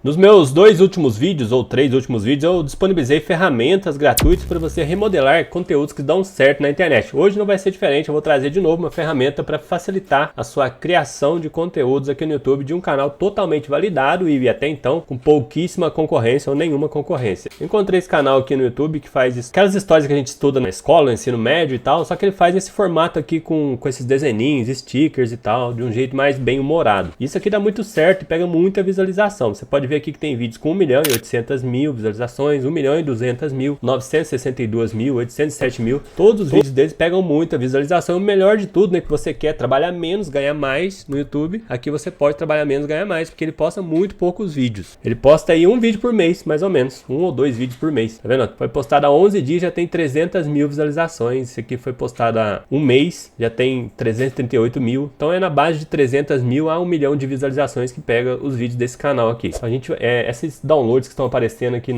Nos meus 2 últimos vídeos, ou 3 últimos vídeos, eu disponibilizei ferramentas gratuitas para você remodelar conteúdos que dão certo na internet. Hoje não vai ser diferente, eu vou trazer de novo uma ferramenta para facilitar a sua criação de conteúdos aqui no YouTube de um canal totalmente validado e até então com pouquíssima concorrência ou nenhuma concorrência. Encontrei esse canal aqui no YouTube que faz isso, aquelas histórias que a gente estuda na escola, no ensino médio e tal, só que ele faz nesse formato aqui com esses desenhinhos, stickers e tal, de um jeito mais bem humorado. Isso aqui dá muito certo e pega muita visualização. Você pode ver aqui que tem vídeos com 1.800.000 visualizações, 1.200.000, 962.000, 807.000. Todos os vídeos deles pegam muita visualização. O melhor de tudo, né, que você quer trabalhar menos, ganhar mais no YouTube. Aqui você pode trabalhar menos, ganhar mais, porque ele posta muito poucos vídeos. Ele posta aí um vídeo por mês, mais ou menos, 1 ou 2 vídeos por mês. Tá vendo? Foi postado há 11 dias, já tem 300.000 visualizações. Esse aqui foi postado há um mês, já tem 338.000. Então é na base de 300.000 a 1 milhão de visualizações que pega os vídeos desse canal aqui. A gente esses downloads que estão aparecendo aqui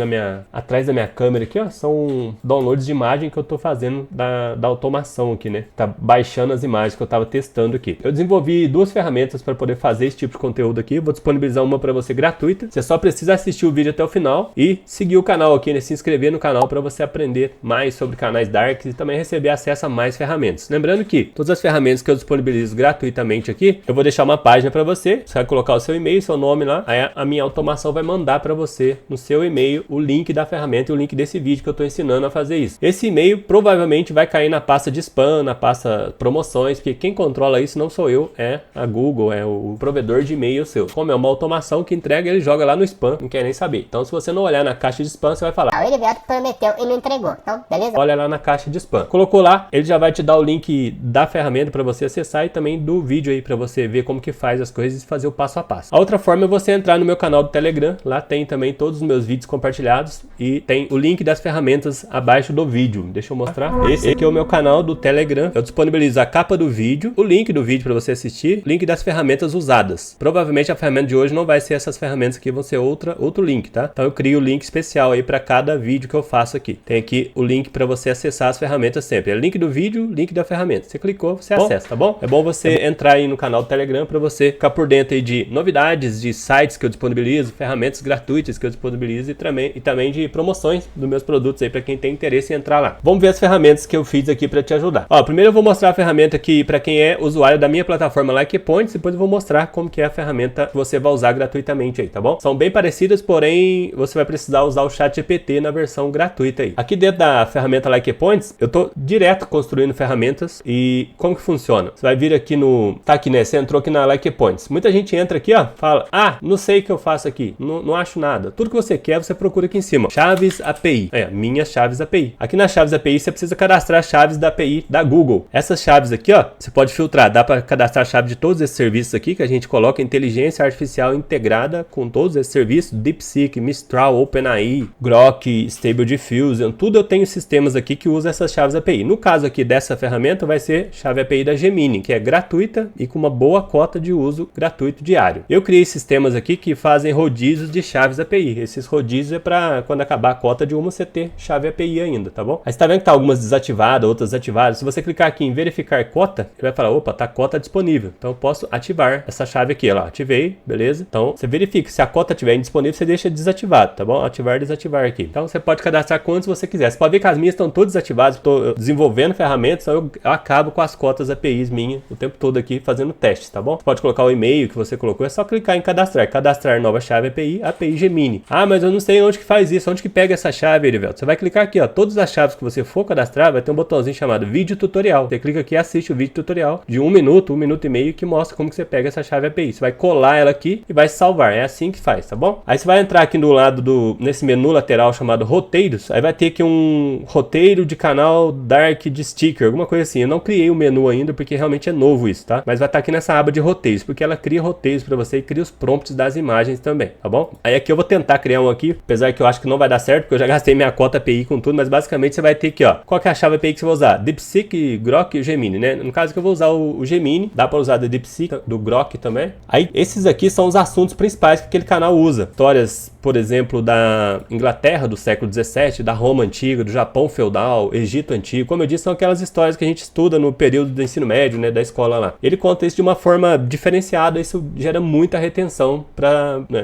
atrás da minha câmera aqui, ó, são downloads de imagem que eu tô fazendo da automação aqui, né? Tá baixando as imagens que eu tava testando aqui. Eu desenvolvi 2 ferramentas para poder fazer esse tipo de conteúdo aqui. Vou disponibilizar uma para você gratuita. Você só precisa assistir o vídeo até o final e seguir o canal aqui, né? Se inscrever no canal para você aprender mais sobre canais darks e também receber acesso a mais ferramentas. Lembrando que todas as ferramentas que eu disponibilizo gratuitamente aqui, eu vou deixar uma página para você. Você vai colocar o seu e-mail, seu nome lá, aí a minha automação vai mandar para você no seu e-mail o link da ferramenta e o link desse vídeo que eu estou ensinando a fazer isso. Esse e-mail provavelmente vai cair na pasta de spam, na pasta promoções, porque quem controla isso não sou eu, é a Google, é o provedor de e-mail seu. Como é uma automação que entrega, ele joga lá no spam, não quer nem saber. Então se você não olhar na caixa de spam, você vai falar: o Heriberto prometeu e não entregou, então beleza? Olha lá na caixa de spam. Colocou lá, ele já vai te dar o link da ferramenta para você acessar e também do vídeo aí para você ver como que faz as coisas e fazer o passo a passo. A outra forma é você entrar no meu canal do Telegram. Lá tem também todos os meus vídeos compartilhados e tem o link das ferramentas abaixo do vídeo. Deixa eu mostrar. Esse aqui é o meu canal do Telegram. Eu disponibilizo a capa do vídeo, o link do vídeo para você assistir, o link das ferramentas usadas. Provavelmente a ferramenta de hoje não vai ser essas ferramentas aqui, vão ser outro link, tá? Então eu crio o link especial aí para cada vídeo que eu faço aqui. Tem aqui o link para você acessar as ferramentas sempre. É link do vídeo, link da ferramenta. Você clicou, você acessa, tá bom? É bom você entrar aí no canal do Telegram para você ficar por dentro aí de novidades, de sites que eu disponibilizo, ferramentas gratuitas que eu disponibilizo e também de promoções dos meus produtos aí para quem tem interesse em entrar lá. Vamos ver as ferramentas que eu fiz aqui para te ajudar. Ó, primeiro eu vou mostrar a ferramenta aqui para quem é usuário da minha plataforma LikePoints, depois eu vou mostrar como que é a ferramenta que você vai usar gratuitamente aí, tá bom? São bem parecidas, porém você vai precisar usar o ChatGPT na versão gratuita aí. Aqui dentro da ferramenta LikePoints, eu tô direto construindo ferramentas e como que funciona? Você vai vir aqui tá aqui, né? Você entrou aqui na LikePoints. Muita gente entra aqui, ó, fala: ah, não sei o que eu faço aqui, não acho nada. Tudo que você quer, você procura aqui em cima. Chaves API. Minhas chaves API. Aqui nas chaves API, você precisa cadastrar chaves da API da Google. Essas chaves aqui, ó, você pode filtrar. Dá para cadastrar a chave de todos esses serviços aqui, que a gente coloca inteligência artificial integrada com todos esses serviços. DeepSeek, Mistral, OpenAI, Grok, Stable Diffusion. Tudo eu tenho sistemas aqui que usam essas chaves API. No caso aqui dessa ferramenta, vai ser chave API da Gemini, que é gratuita e com uma boa cota de uso gratuito diário. Eu criei sistemas aqui que fazem rodízios de chaves API. Esses rodízios é para quando acabar a cota de uma você ter chave API ainda, tá bom? Aí você tá vendo que tá algumas desativadas, outras ativadas. Se você clicar aqui em verificar cota, ele vai falar: opa, tá cota disponível. Então eu posso ativar essa chave aqui, ó lá, ativei, beleza? Então você verifica, se a cota estiver indisponível, você deixa desativado, tá bom? Ativar e desativar aqui. Então você pode cadastrar quantos você quiser. Você pode ver que as minhas estão todas desativadas, estou desenvolvendo ferramentas, então eu acabo com as cotas APIs minhas o tempo todo aqui fazendo testes, tá bom? Você pode colocar o e-mail que você colocou, é só clicar em cadastrar nova chave API Gemini. Ah, mas eu não sei onde que faz isso, onde que pega essa chave, Erivelto? Você vai clicar aqui, ó, todas as chaves que você for cadastrar, vai ter um botãozinho chamado vídeo tutorial. Você clica aqui e assiste o vídeo tutorial de 1 minuto, 1 minuto e meio, que mostra como que você pega essa chave API. Você vai colar ela aqui e vai salvar. É assim que faz, tá bom? Aí você vai entrar aqui do lado nesse menu lateral chamado roteiros, aí vai ter aqui um roteiro de canal dark de sticker, alguma coisa assim. Eu não criei o menu ainda porque realmente é novo isso, tá? Mas vai estar aqui nessa aba de roteiros, porque ela cria roteiros para você e cria os prompts das imagens também, tá bom? Aí aqui eu vou tentar criar um aqui, apesar que eu acho que não vai dar certo, porque eu já gastei minha cota API com tudo, mas basicamente você vai ter aqui, ó, qual que é a chave API que você vai usar? DeepSeek, Grok e Gemini, né? No caso que eu vou usar o Gemini, dá para usar do DeepSeek, do Grok também. Aí esses aqui são os assuntos principais que aquele canal usa. Histórias por exemplo, da Inglaterra do século XVII, da Roma antiga, do Japão feudal, Egito antigo. Como eu disse, são aquelas histórias que a gente estuda no período do ensino médio, né, da escola lá. Ele conta isso de uma forma diferenciada, isso gera muita retenção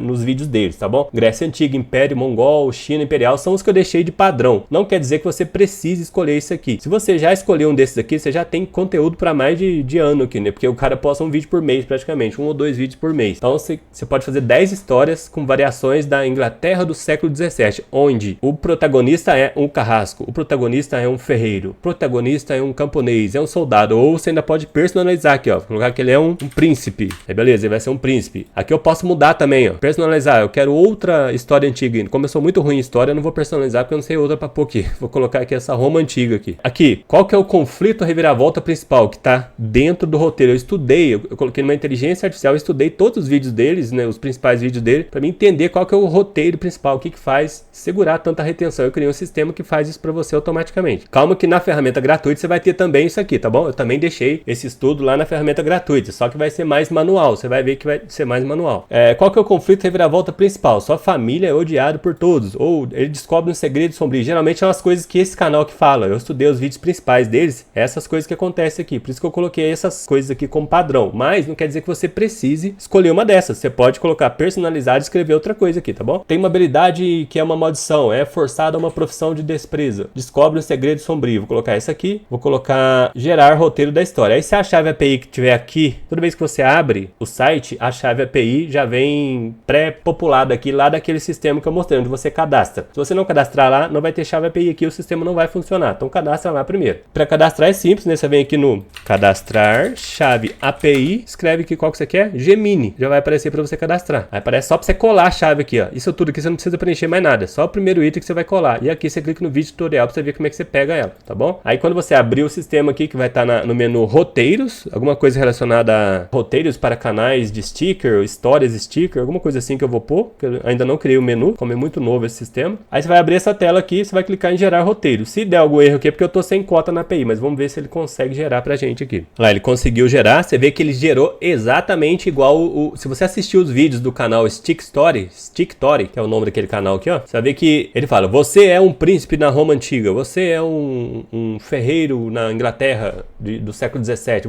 nos vídeos deles, tá bom? Grécia Antiga, Império Mongol, China Imperial, são os que eu deixei de padrão. Não quer dizer que você precise escolher isso aqui. Se você já escolheu um desses aqui, você já tem conteúdo para mais de ano aqui, né? Porque o cara posta um vídeo por mês praticamente, 1 ou 2 vídeos por mês. Então você pode fazer 10 histórias com variações da Inglaterra do século XVII, onde o protagonista é um carrasco, o protagonista é um ferreiro, o protagonista é um camponês, é um soldado, ou você ainda pode personalizar aqui, ó, colocar que ele é um príncipe. Aí beleza, ele vai ser um príncipe. Aqui eu posso mudar também, ó, personalizar. Eu quero outra história antiga. Como eu sou muito ruim em história, eu não vou personalizar porque eu não sei outra pra pôr aqui. Vou colocar aqui essa Roma antiga aqui. Aqui, qual que é o conflito reviravolta principal que tá dentro do roteiro? Eu estudei, eu coloquei numa inteligência artificial, eu estudei todos os vídeos deles, né, os principais vídeos dele, pra mim entender qual que é o roteiro principal, o que que faz segurar tanta retenção. Eu criei um sistema que faz isso pra você automaticamente. Calma que na ferramenta gratuita você vai ter também isso aqui, tá bom? Eu também deixei esse estudo lá na ferramenta gratuita, só que vai ser mais manual, você vai ver que vai ser mais manual. Qual que é o conflito reviravolta principal? Sua família é odiada por todos, ou ele descobre um segredo sombrio. Geralmente são as coisas que esse canal que fala. Eu estudei os vídeos principais deles, essas coisas que acontecem aqui, por isso que eu coloquei essas coisas aqui como padrão, mas não quer dizer que você precise escolher uma dessas. Você pode colocar personalizado e escrever outra coisa aqui, tá bom? Tem uma habilidade que é uma maldição, é forçada a uma profissão de desprezo, descobre um segredo sombrio. Vou colocar essa aqui, vou colocar gerar roteiro da história. Aí se a chave API que tiver aqui, toda vez que você abre o site, a chave API já vem pré-populada aqui lá daquele sistema que eu mostrei, onde você cadastra. Se você não cadastrar lá, não vai ter chave API aqui, o sistema não vai funcionar. Então cadastra lá primeiro. Para cadastrar é simples, né? Você vem aqui no cadastrar, chave API, escreve aqui qual que você quer, Gemini. Já vai aparecer para você cadastrar. Aí aparece só para você colar a chave aqui, ó. Isso tudo aqui você não precisa preencher mais nada, só o primeiro item que você vai colar. E aqui você clica no vídeo tutorial para você ver como é que você pega ela, tá bom? Aí quando você abrir o sistema aqui, que vai estar no menu roteiros, alguma coisa relacionada a roteiros para canais de sticker, histórias sticker, alguma coisa assim que eu vou pôr, que eu ainda não criei o menu, como é muito novo esse sistema. Aí você vai abrir essa tela aqui, você vai clicar em gerar roteiro. Se der algum erro aqui é porque eu tô sem cota na API, mas vamos ver se ele consegue gerar pra gente aqui. Lá, ele conseguiu gerar, você vê que ele gerou exatamente igual se você assistir os vídeos do canal Stick Story, que é o nome daquele canal aqui, ó, você vai ver que ele fala, você é um príncipe na Roma antiga, você é um ferreiro na Inglaterra do século XVII,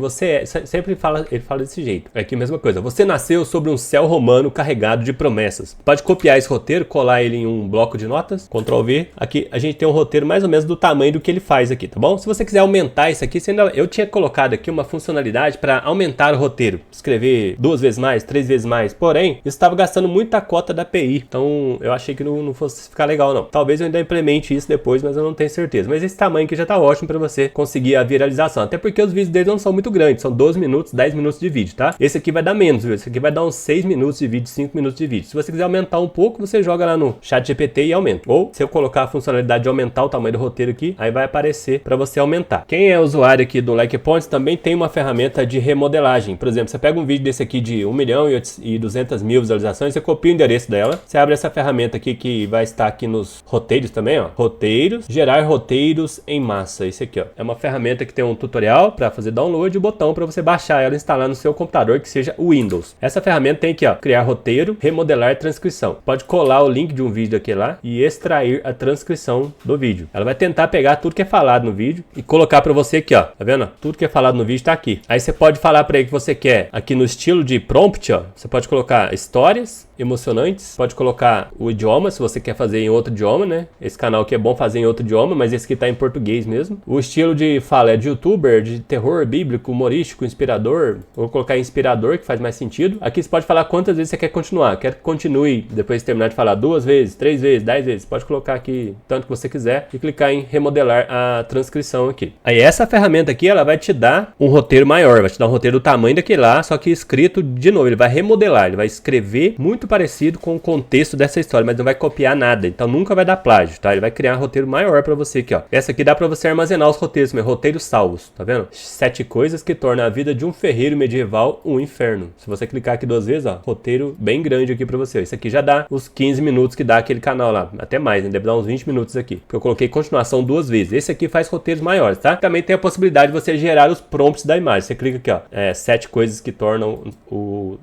sempre ele fala desse jeito. Aqui a mesma coisa, você nasceu sobre um céu romano carregado de promessas. Pode copiar esse roteiro, colar ele em um bloco de notas, Ctrl V. Aqui a gente tem um roteiro mais ou menos do tamanho do que ele faz aqui, tá bom? Se você quiser aumentar isso aqui, eu tinha colocado aqui uma funcionalidade para aumentar o roteiro, escrever 2 vezes mais, 3 vezes mais, porém, isso estava gastando muita cota da API, então eu achei que não fosse ficar legal não. Talvez eu ainda implemente isso depois, mas eu não tenho certeza. Mas esse tamanho aqui já tá ótimo para você conseguir a viralização, até porque os vídeos deles não são muito grandes, são 12 minutos, 10 minutos de vídeo, tá? Esse aqui vai dar menos, viu? Esse aqui vai dar uns 6 minutos de vídeo, 5 minutos de vídeo. Se você quiser aumentar um pouco, você joga lá no ChatGPT e aumenta. Ou se eu colocar a funcionalidade de aumentar o tamanho do roteiro aqui, aí vai aparecer para você aumentar. Quem é usuário aqui do Like Points também tem uma ferramenta de remodelagem. Por exemplo, você pega um vídeo desse aqui de 1.200.000 visualizações, você copia o endereço dela, você abre essa ferramenta aqui que vai estar aqui nos roteiros também, ó. Roteiros, gerar roteiros em massa. Esse aqui, ó. É uma ferramenta que tem um tutorial para fazer download e o botão para você baixar ela e instalar no seu computador que seja o Windows. Essa ferramenta tem aqui, ó, criar roteiro, remodelar transcrição. Pode colar o link de um vídeo aqui lá e extrair a transcrição do vídeo. Ela vai tentar pegar tudo que é falado no vídeo e colocar para você aqui, ó. Tá vendo? Tudo que é falado no vídeo tá aqui. Aí você pode falar para ele que você quer aqui no estilo de prompt, ó. Você pode colocar histórias emocionantes, pode colocar o idioma, se você quer fazer em outro idioma, né? Esse canal aqui é bom fazer em outro idioma, mas esse aqui tá em português mesmo. O estilo de fala é de youtuber, de terror, bíblico, humorístico, inspirador. Vou colocar inspirador, que faz mais sentido. Aqui você pode falar quantas vezes você quer continuar. Quer que continue depois de terminar de falar 2 vezes, 3 vezes, 10 vezes. Pode colocar aqui tanto que você quiser e clicar em remodelar a transcrição aqui. Aí essa ferramenta aqui, ela vai te dar um roteiro maior, vai te dar um roteiro do tamanho daquele lá, só que escrito de novo. Ele vai remodelar, ele vai escrever muito parecido com o contexto dessa história, mas não vai copiar nada, então nunca vai dar plágio, tá? Ele vai criar um roteiro maior pra você aqui, ó. Essa aqui dá pra você armazenar os roteiros, mas roteiros salvos, tá vendo? 7 coisas que tornam a vida de um ferreiro medieval um inferno. Se você clicar aqui 2 vezes, ó, roteiro bem grande aqui pra você. Isso aqui já dá os 15 minutos que dá aquele canal lá, até mais, né? Deve dar uns 20 minutos aqui, porque eu coloquei continuação 2 vezes. Esse aqui faz roteiros maiores, tá? Também tem a possibilidade de você gerar os prompts da imagem. Você clica aqui, ó, 7 coisas que tornam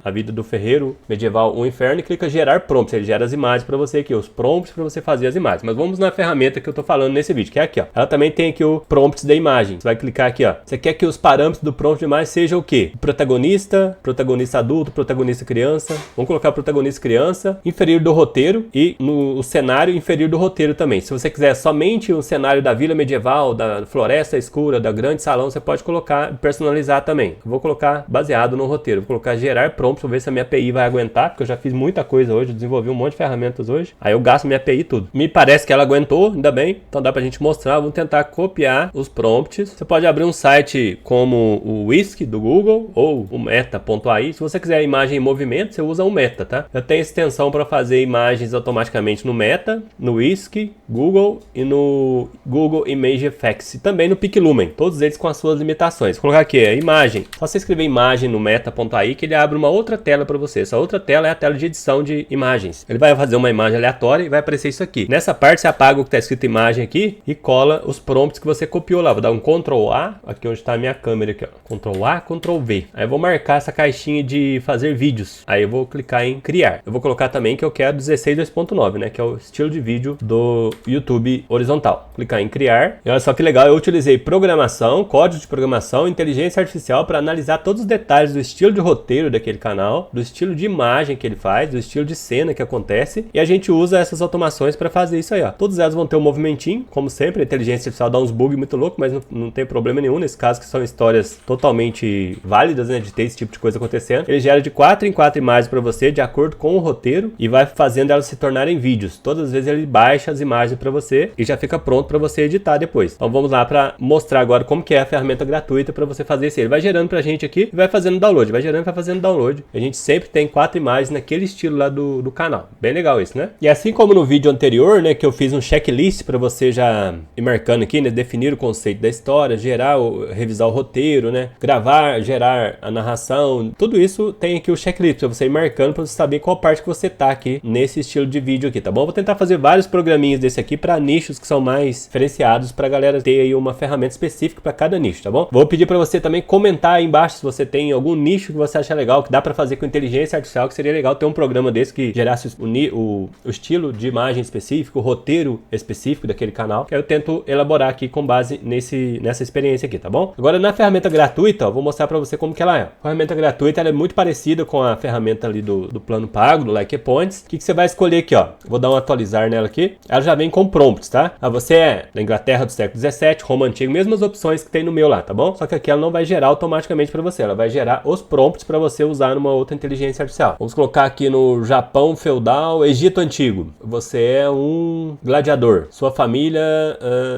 a vida do ferreiro medieval um inferno. Yarn e clica gerar prompts. Ele gera as imagens para você aqui, os prompts para você fazer as imagens. Mas vamos na ferramenta que eu tô falando nesse vídeo, que é aqui, ó. Ela também tem aqui o prompts da imagem. Você vai clicar aqui, ó. Você quer que os parâmetros do prompt de imagem seja o quê? Protagonista, protagonista adulto, protagonista criança. Vamos colocar protagonista criança, inferior do roteiro e no cenário inferior do roteiro também. Se você quiser somente o cenário da vila medieval, da floresta escura, da grande salão, você pode colocar, personalizar também. Eu vou colocar baseado no roteiro. Vou colocar gerar prompts, vou ver se a minha API vai aguentar, porque eu já fiz muita coisa hoje, desenvolvi um monte de ferramentas hoje. Aí eu gasto minha API tudo. Me parece que ela aguentou, ainda bem. Então dá pra gente mostrar. Vamos tentar copiar os prompts. Você pode abrir um site como o Whisk do Google ou o Meta.ai. Se você quiser imagem em movimento, você usa o Meta, tá? Eu tenho extensão para fazer imagens automaticamente no Meta, no Whisk, Google e no Google Image Effects. E também no PicLumen. Todos eles com as suas limitações. Vou colocar aqui a imagem. Só você escrever imagem no Meta.ai que ele abre uma outra tela para você. Essa outra tela é a tela de edição de imagens. Ele vai fazer uma imagem aleatória e vai aparecer isso aqui. Nessa parte você apaga o que está escrito imagem aqui e cola os prompts que você copiou lá. Vou dar um Ctrl A, aqui onde está a minha câmera aqui, ó. Ctrl A, Ctrl V. Aí eu vou marcar essa caixinha de fazer vídeos. Aí eu vou clicar em criar. Eu vou colocar também que eu quero 16:2.9, né? Que é o estilo de vídeo do YouTube horizontal. Clicar em criar. E olha só que legal, eu utilizei programação, código de programação, inteligência artificial para analisar todos os detalhes do estilo de roteiro daquele canal, do estilo de imagem que ele faz, do estilo de cena que acontece. E a gente usa essas automações para fazer isso aí, ó. Todas elas vão ter um movimentinho, como sempre. A inteligência artificial dá uns bugs muito loucos, mas não tem problema nenhum nesse caso, que são histórias totalmente válidas, né, de ter esse tipo de coisa acontecendo. Ele gera de 4 em 4 imagens para você, de acordo com o roteiro, e vai fazendo elas se tornarem vídeos. Todas as vezes ele baixa as imagens para você e já fica pronto para você editar depois. Então vamos lá para mostrar agora como que é a ferramenta gratuita para você fazer isso. Ele vai gerando pra gente aqui e vai fazendo download, vai gerando e vai fazendo download. A gente sempre tem 4 imagens naquele estilo lá do canal. Bem legal isso, né? E assim como no vídeo anterior, né, que eu fiz um checklist para você já ir marcando aqui, né, definir o conceito da história, gerar, revisar o roteiro, né, gravar, gerar a narração, tudo isso tem aqui o checklist para você ir marcando, para você saber qual parte que você tá aqui nesse estilo de vídeo aqui, tá bom? Vou tentar fazer vários programinhos desse aqui para nichos que são mais diferenciados, para galera ter aí uma ferramenta específica para cada nicho, tá bom? Vou pedir para você também comentar aí embaixo se você tem algum nicho que você acha legal, que dá para fazer com inteligência artificial, que seria legal ter um programa desse que gerasse o estilo de imagem específico, o roteiro específico daquele canal, que eu tento elaborar aqui com base nessa experiência aqui, tá bom? Agora na ferramenta gratuita, ó, vou mostrar para você como que ela é. A ferramenta gratuita ela é muito parecida com a ferramenta ali do plano pago, do Like Points. O que você vai escolher aqui, ó? Vou dar um atualizar nela aqui. Ela já vem com prompts, tá? Você é da Inglaterra do século 17, Roma Antigo, mesmas opções que tem no meu lá, tá bom? Só que aqui ela não vai gerar automaticamente para você, ela vai gerar os prompts para você usar numa outra inteligência artificial. Vamos colocar aqui no Japão feudal, Egito Antigo. Você é um gladiador. Sua família,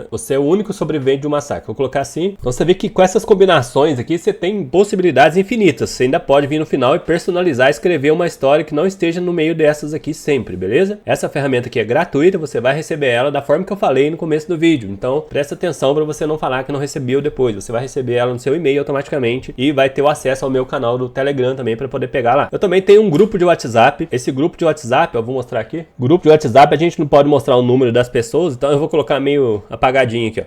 você é o único sobrevivente de um massacre. Vou colocar assim. Então você vê que com essas combinações aqui, você tem possibilidades infinitas. Você ainda pode vir no final e personalizar, escrever uma história que não esteja no meio dessas aqui sempre, beleza? Essa ferramenta aqui é gratuita, você vai receber ela da forma que eu falei no começo do vídeo. Então presta atenção para você não falar que não recebeu depois. Você vai receber ela no seu e-mail automaticamente e vai ter o acesso ao meu canal do Telegram também para poder pegar lá. Eu também tenho um grupo de WhatsApp. Esse grupo de WhatsApp, eu vou mostrar aqui. Grupo de WhatsApp, a gente não pode mostrar o número das pessoas, então eu vou colocar meio apagadinho aqui, ó.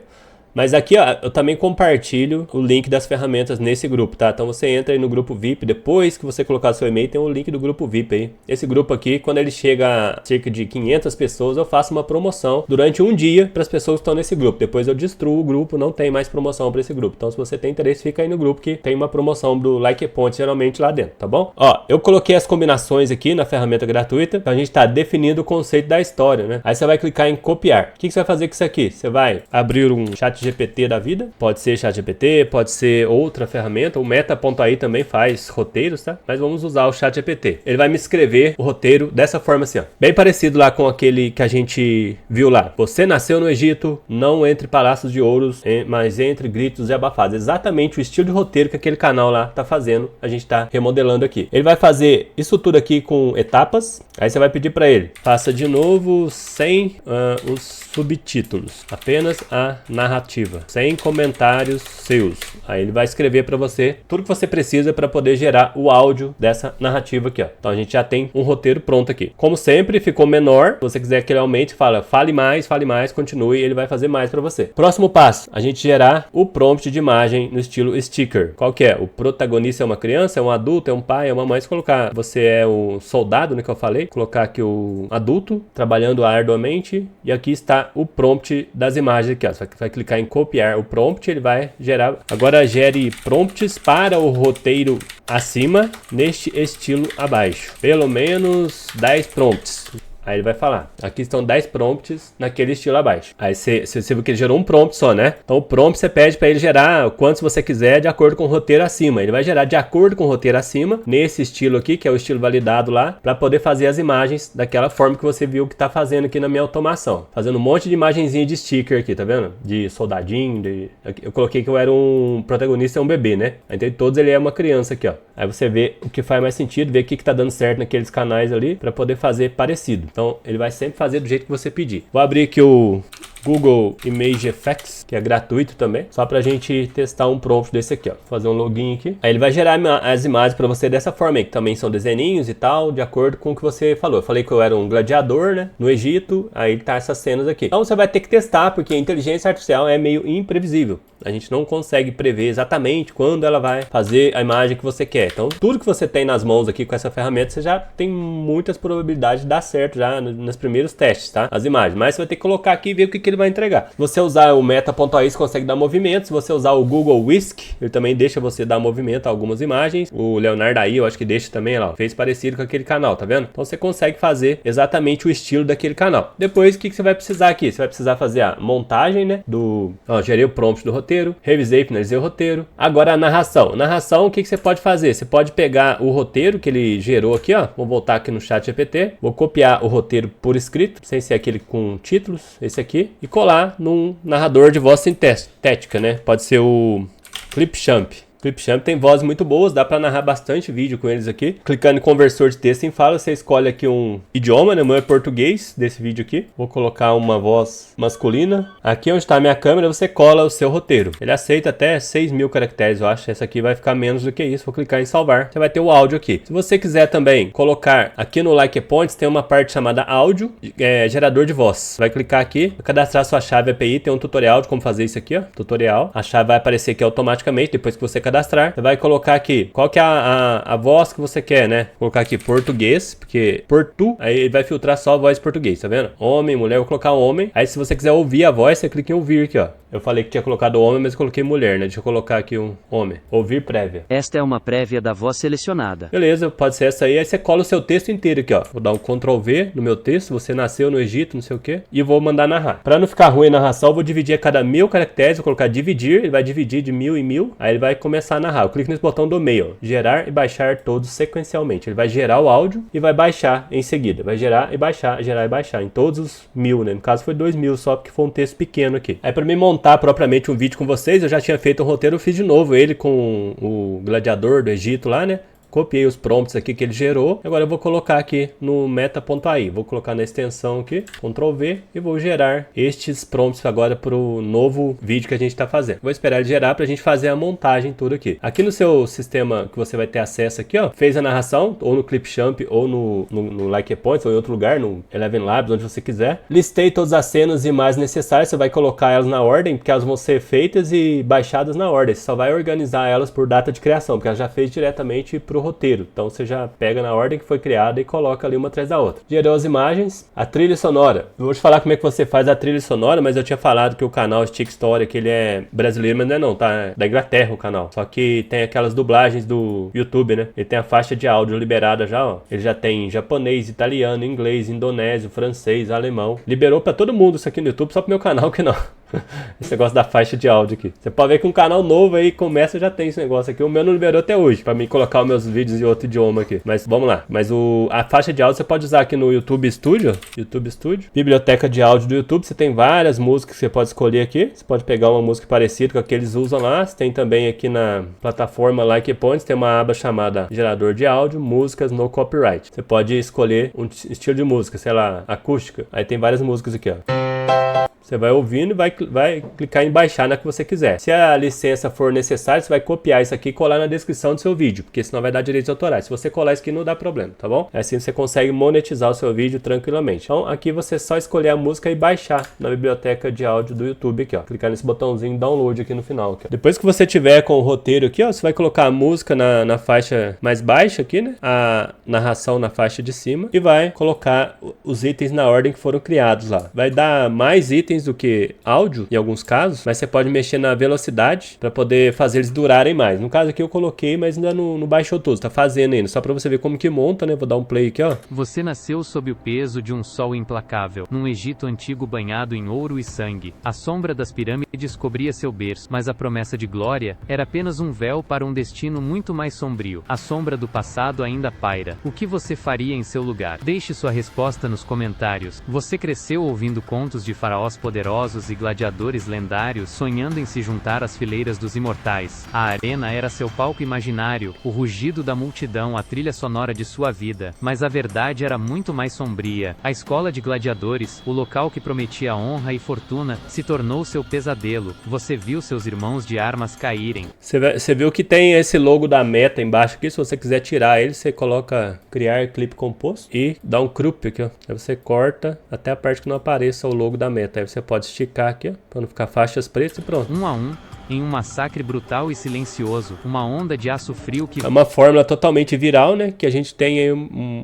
Mas aqui, ó, eu também compartilho o link das ferramentas nesse grupo, tá? Então você entra aí no grupo VIP, depois que você colocar seu e-mail, tem o link do grupo VIP aí. Esse grupo aqui, quando ele chega a cerca de 500 pessoas, eu faço uma promoção durante um dia para as pessoas que estão nesse grupo. Depois eu destruo o grupo, não tem mais promoção para esse grupo. Então se você tem interesse, fica aí no grupo que tem uma promoção do Like Points geralmente lá dentro, tá bom? Ó, eu coloquei as combinações aqui na ferramenta gratuita, então a gente tá definindo o conceito da história, né? Aí você vai clicar em copiar. O que você vai fazer com isso aqui? Você vai abrir um ChatGPT da vida, pode ser ChatGPT, pode ser outra ferramenta, o Meta.ai também faz roteiros, tá? Mas vamos usar o ChatGPT. Ele vai me escrever o roteiro dessa forma assim, ó. Bem parecido lá com aquele que a gente viu lá. Você nasceu no Egito, não entre palácios de ouros, mas entre gritos e abafados. Exatamente o estilo de roteiro que aquele canal lá tá fazendo, a gente tá remodelando aqui. Ele vai fazer isso tudo aqui com etapas, aí você vai pedir para ele, faça de novo sem os subtítulos, apenas a narrativa. narrativa, sem comentários seus. Aí ele vai escrever para você tudo que você precisa para poder gerar o áudio dessa narrativa aqui, ó. Então a gente já tem um roteiro pronto aqui. Como sempre, ficou menor. Se você quiser que ele aumente, fala fale mais, continue, e ele vai fazer mais para você. Próximo passo, a gente gerar o prompt de imagem no estilo sticker. Qual que é? O protagonista é uma criança, é um adulto, é um pai, é uma mãe. Se colocar, você é o soldado, né, que eu falei, colocar aqui o adulto, trabalhando arduamente, e aqui está o prompt das imagens aqui, ó. Você vai clicar em copiar o prompt, ele vai gerar. Agora gere prompts para o roteiro acima, neste estilo abaixo. Pelo menos 10 prompts. Aí ele vai falar, aqui estão 10 prompts naquele estilo abaixo. Aí você viu que ele gerou um prompt só, né? Então o prompt você pede para ele gerar quantos você quiser de acordo com o roteiro acima. Ele vai gerar de acordo com o roteiro acima, nesse estilo aqui, que é o estilo validado lá, para poder fazer as imagens daquela forma que você viu que tá fazendo aqui na minha automação. Fazendo um monte de imagenzinha de sticker aqui, tá vendo? De soldadinho, eu coloquei que eu era um protagonista, é um bebê, né? Então todos ele é uma criança aqui, ó. Aí você vê o que faz mais sentido, vê o que tá dando certo naqueles canais ali, para poder fazer parecido. Então, ele vai sempre fazer do jeito que você pedir. Vou abrir aqui o Google Image Effects, que é gratuito também, só pra gente testar um prompt desse aqui, ó. Vou fazer um login aqui. Aí ele vai gerar as imagens pra você dessa forma aí, que também são desenhinhos e tal, de acordo com o que você falou. Eu falei que eu era um gladiador, né, no Egito, aí tá essas cenas aqui. Então você vai ter que testar, porque a inteligência artificial é meio imprevisível. A gente não consegue prever exatamente quando ela vai fazer a imagem que você quer. Então, tudo que você tem nas mãos aqui com essa ferramenta, você já tem muitas probabilidades de dar certo já nos primeiros testes, tá? As imagens. Mas você vai ter que colocar aqui e ver o que ele vai entregar. Se você usar o meta.ai, você consegue dar movimento. Se você usar o Google Whisk, ele também deixa você dar movimento a algumas imagens. O Leonardo aí, eu acho que deixa também, ó, fez parecido com aquele canal, tá vendo? Então você consegue fazer exatamente o estilo daquele canal. Depois, o que você vai precisar aqui? Você vai precisar fazer a montagem, né? Gerei o prompt do roteiro, revisei, finalizei o roteiro. Agora a narração. Narração, o que você pode fazer? Você pode pegar o roteiro que ele gerou aqui, ó. Vou voltar aqui no chat GPT. Vou copiar o roteiro por escrito, sem ser aquele com títulos, esse aqui, e colar num narrador de voz sintética, né? Pode ser o Clipchamp. Clipchamp tem vozes muito boas, dá para narrar bastante vídeo com eles aqui. Clicando em conversor de texto em fala, você escolhe aqui um idioma, né? O meu é português, desse vídeo aqui. Vou colocar uma voz masculina. Aqui onde está a minha câmera, você cola o seu roteiro. Ele aceita até 6.000 caracteres, eu acho. Essa aqui vai ficar menos do que isso. Vou clicar em salvar, você vai ter o áudio aqui. Se você quiser também colocar aqui no Like Points, tem uma parte chamada áudio, gerador de voz. Você vai clicar aqui, vai cadastrar sua chave API, tem um tutorial de como fazer isso aqui, ó. Tutorial. A chave vai aparecer aqui automaticamente, depois que você cadastrar, você vai colocar aqui qual que é a voz que você quer, né? Vou colocar aqui português, porque aí ele vai filtrar só a voz português, tá vendo? Homem, mulher, eu vou colocar homem. Aí se você quiser ouvir a voz, você clica em ouvir aqui, ó. Eu falei que tinha colocado homem, mas eu coloquei mulher, né? Deixa eu colocar aqui um homem. Ouvir prévia. Esta é uma prévia da voz selecionada. Beleza, pode ser essa aí. Aí você cola o seu texto inteiro aqui, ó. Vou dar um Ctrl V no meu texto. Você nasceu no Egito, não sei o quê. E vou mandar narrar. Pra não ficar ruim a narração, eu vou dividir a cada 1.000 caracteres. Vou colocar dividir. Ele vai dividir de 1.000 em 1.000. Aí ele vai começar a narrar. Eu clico nesse botão do meio, ó. Gerar e baixar todos sequencialmente. Ele vai gerar o áudio e vai baixar em seguida. Vai gerar e baixar, gerar e baixar. Em todos os 1.000, né? No caso foi 2.000 só, porque foi um texto pequeno aqui. Aí pra mim montar propriamente um vídeo com vocês, eu já tinha feito um roteiro, eu fiz de novo ele com o gladiador do Egito lá, né? Copiei os prompts aqui que ele gerou. Agora eu vou colocar aqui no meta.ai. Vou colocar na extensão aqui, Ctrl V, e vou gerar estes prompts agora para o novo vídeo que a gente está fazendo. Vou esperar ele gerar para a gente fazer a montagem tudo aqui. Aqui no seu sistema que você vai ter acesso aqui, ó, fez a narração, ou no Clipchamp, ou no Like Points, ou em outro lugar, no Eleven Labs, onde você quiser. Listei todas as cenas e imagens necessárias. Você vai colocar elas na ordem, porque elas vão ser feitas e baixadas na ordem. Você só vai organizar elas por data de criação, porque ela já fez diretamente para o roteiro. Então você já pega na ordem que foi criada e coloca ali uma atrás da outra. Gerou as imagens, a trilha sonora. Eu vou te falar como é que você faz a trilha sonora, mas eu tinha falado que o canal Stick Story, que ele é brasileiro, mas não é não, tá? É da Inglaterra o canal. Só que tem aquelas dublagens do YouTube, né? Ele tem a faixa de áudio liberada já, ó. Ele já tem japonês, italiano, inglês, indonésio, francês, alemão. Liberou pra todo mundo isso aqui no YouTube, só pro meu canal que não. Esse negócio da faixa de áudio aqui. Você pode ver que um canal novo aí começa já tem esse negócio aqui. O meu não liberou até hoje, pra mim colocar os meus vídeos em outro idioma aqui. Mas vamos lá. Mas a faixa de áudio você pode usar aqui no YouTube Studio. YouTube Studio. Biblioteca de áudio do YouTube. Você tem várias músicas que você pode escolher aqui. Você pode pegar uma música parecida com a que eles usam lá. Você tem também aqui na plataforma Like Points, tem uma aba chamada gerador de áudio, músicas no copyright. Você pode escolher um estilo de música, sei lá, acústica. Aí tem várias músicas aqui, ó. Você vai ouvindo e vai clicar em baixar na que você quiser. Se a licença for necessária, você vai copiar isso aqui e colar na descrição do seu vídeo, porque senão vai dar direitos autorais. Se você colar isso aqui não dá problema, tá bom? Assim você consegue monetizar o seu vídeo tranquilamente. Então aqui você só escolher a música e baixar na biblioteca de áudio do YouTube aqui, ó. Clicar nesse botãozinho download aqui no final, aqui, ó. Depois que você tiver com o roteiro aqui, ó, você vai colocar a música na faixa mais baixa aqui, né? A narração na faixa de cima e vai colocar os itens na ordem que foram criados lá. Vai dar mais itens do que áudio em alguns casos, mas você pode mexer na velocidade para poder fazer eles durarem mais. No caso aqui eu coloquei, mas ainda não baixou todos, tá fazendo ainda, só para você ver como que monta, né? Vou dar um play aqui, ó. Você nasceu sob o peso de um sol implacável, num Egito antigo banhado em ouro e sangue. A sombra das pirâmides cobria seu berço, mas a promessa de glória era apenas um véu para um destino muito mais sombrio. A sombra do passado ainda paira. O que você faria em seu lugar? Deixe sua resposta nos comentários. Você cresceu ouvindo contos de faraós poderosos e gladiadores lendários, sonhando em se juntar às fileiras dos imortais. A arena era seu palco imaginário, o rugido da multidão, a trilha sonora de sua vida. Mas a verdade era muito mais sombria. A escola de gladiadores, o local que prometia honra e fortuna, se tornou seu pesadelo. Você viu seus irmãos de armas caírem. Você viu que tem esse logo da Meta embaixo aqui. Se você quiser tirar ele, você coloca criar clipe composto e dá um crop aqui, ó. Aí você corta até a parte que não apareça o logo da Meta. Aí você pode esticar aqui, ó, para não ficar faixas pretas e pronto. Um a um, em um massacre brutal e silencioso, uma onda de aço frio que... É uma fórmula totalmente viral, né? Que a gente tem aí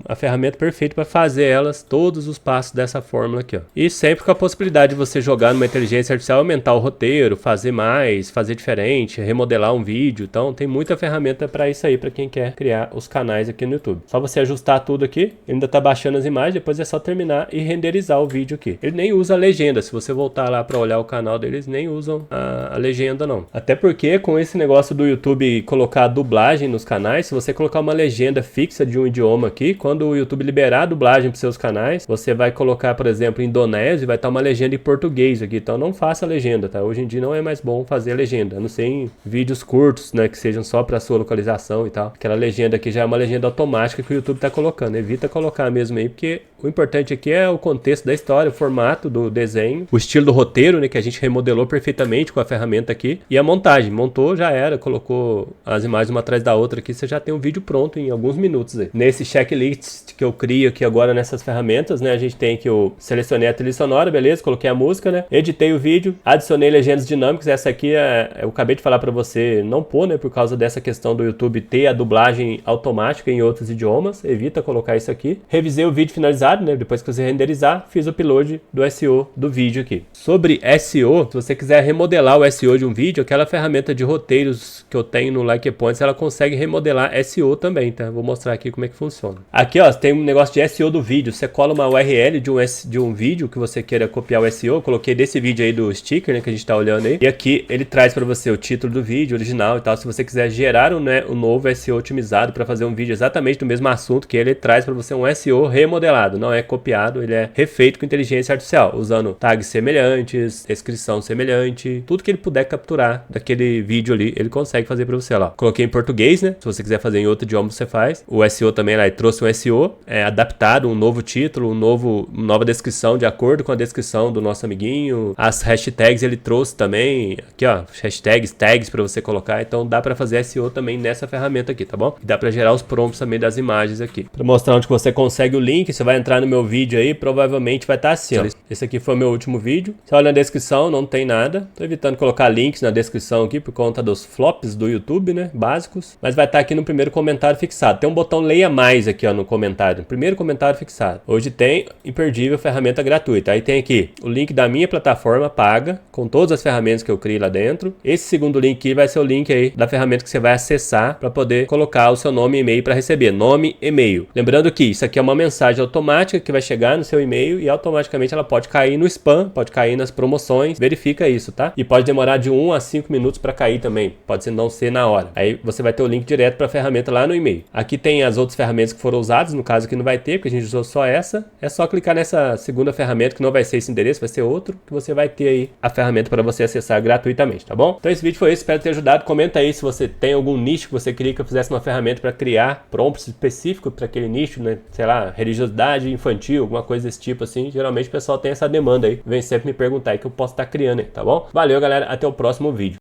a ferramenta perfeita para fazer elas, todos os passos dessa fórmula aqui, ó. E sempre com a possibilidade de você jogar numa inteligência artificial, aumentar o roteiro, fazer mais, fazer diferente, remodelar um vídeo. Então tem muita ferramenta para isso aí, para quem quer criar os canais aqui no YouTube. Só você ajustar tudo aqui, ele ainda tá baixando as imagens, depois é só terminar e renderizar o vídeo aqui. Ele nem usa a legenda, se você voltar lá para olhar o canal deles, nem usam a legenda não. Até porque com esse negócio do YouTube colocar a dublagem nos canais, se você colocar uma legenda fixa de um idioma aqui, quando o YouTube liberar a dublagem para seus canais, você vai colocar, por exemplo, em indonésio e vai estar uma legenda em português aqui. Então não faça a legenda, tá? Hoje em dia não é mais bom fazer a legenda, a não ser em vídeos curtos, né, que sejam só para sua localização e tal. Aquela legenda aqui já é uma legenda automática que o YouTube tá colocando. Evita colocar mesmo aí, porque o importante aqui é o contexto da história, o formato do desenho, o estilo do roteiro, né, que a gente remodelou perfeitamente com a ferramenta aqui, e a montagem. Montou, já era, colocou as imagens uma atrás da outra aqui, você já tem um vídeo pronto em alguns minutos aí. Nesse checklist que eu crio aqui agora nessas ferramentas, né, a gente tem que eu selecionei a trilha sonora, beleza, coloquei a música, né, editei o vídeo, adicionei legendas dinâmicas. Essa aqui eu acabei de falar pra você não pôr, né, por causa dessa questão do YouTube ter a dublagem automática em outros idiomas, evita colocar isso aqui. Revisei o vídeo finalizado, né, depois que você renderizar, fiz o upload do SEO do vídeo aqui. Sobre SEO, se você quiser remodelar o SEO de um vídeo, aquela ferramenta de roteiros que eu tenho no Likepoints, ela consegue remodelar SEO também, tá? Vou mostrar aqui como é que funciona. Aqui, ó, tem um negócio de SEO do vídeo. Você cola uma URL de um vídeo que você queira copiar o SEO. Eu coloquei desse vídeo aí do sticker, né, que a gente tá olhando aí. E aqui ele traz para você o título do vídeo original e tal. Se você quiser gerar um novo SEO otimizado para fazer um vídeo exatamente do mesmo assunto que ele traz para você um SEO remodelado. Não é copiado, ele é refeito com inteligência artificial, usando tags semelhantes, descrição semelhante, tudo que ele puder capturar daquele vídeo ali, ele consegue fazer para você lá. Coloquei em português, né? Se você quiser fazer em outro idioma, você faz. O SEO também lá, ele trouxe um SEO adaptado, um novo título, nova descrição de acordo com a descrição do nosso amiguinho. As hashtags ele trouxe também, aqui ó, hashtags, tags para você colocar. Então dá para fazer SEO também nessa ferramenta aqui, tá bom? E dá para gerar os prompts também das imagens aqui. Para mostrar onde você consegue o link, você vai entrar no meu vídeo aí, provavelmente vai estar assim, ó. Esse aqui foi o meu último vídeo. Você olha na descrição, não tem nada. Tô evitando colocar links na descrição aqui por conta dos flops do YouTube, né, básicos. Mas vai estar aqui no primeiro comentário fixado. Tem um botão leia mais aqui, ó, no comentário. Primeiro comentário fixado. Hoje tem imperdível ferramenta gratuita. Aí tem aqui o link da minha plataforma paga, com todas as ferramentas que eu criei lá dentro. Esse segundo link aqui vai ser o link aí da ferramenta que você vai acessar para poder colocar o seu nome e e-mail para receber. Nome e e-mail. Lembrando que isso aqui é uma mensagem automática que vai chegar no seu e-mail e automaticamente ela pode cair no spam, pode cair nas promoções. Verifica isso, tá? E pode demorar de 1 a 5 minutos para cair também, pode ser não ser na hora. Aí você vai ter o link direto para a ferramenta lá no e-mail. Aqui tem as outras ferramentas que foram usadas, no caso aqui não vai ter, porque a gente usou só essa. É só clicar nessa segunda ferramenta, que não vai ser esse endereço, vai ser outro, que você vai ter aí a ferramenta para você acessar gratuitamente, tá bom? Então esse vídeo foi esse, espero ter ajudado. Comenta aí se você tem algum nicho que você queria que eu fizesse uma ferramenta para criar prompts específicos para aquele nicho, né? Sei lá, religiosidade infantil, alguma coisa desse tipo assim. Geralmente o pessoal tem essa demanda aí, vem sempre me perguntar aí que eu posso estar criando aí, tá bom? Valeu, galera, até o próximo vídeo.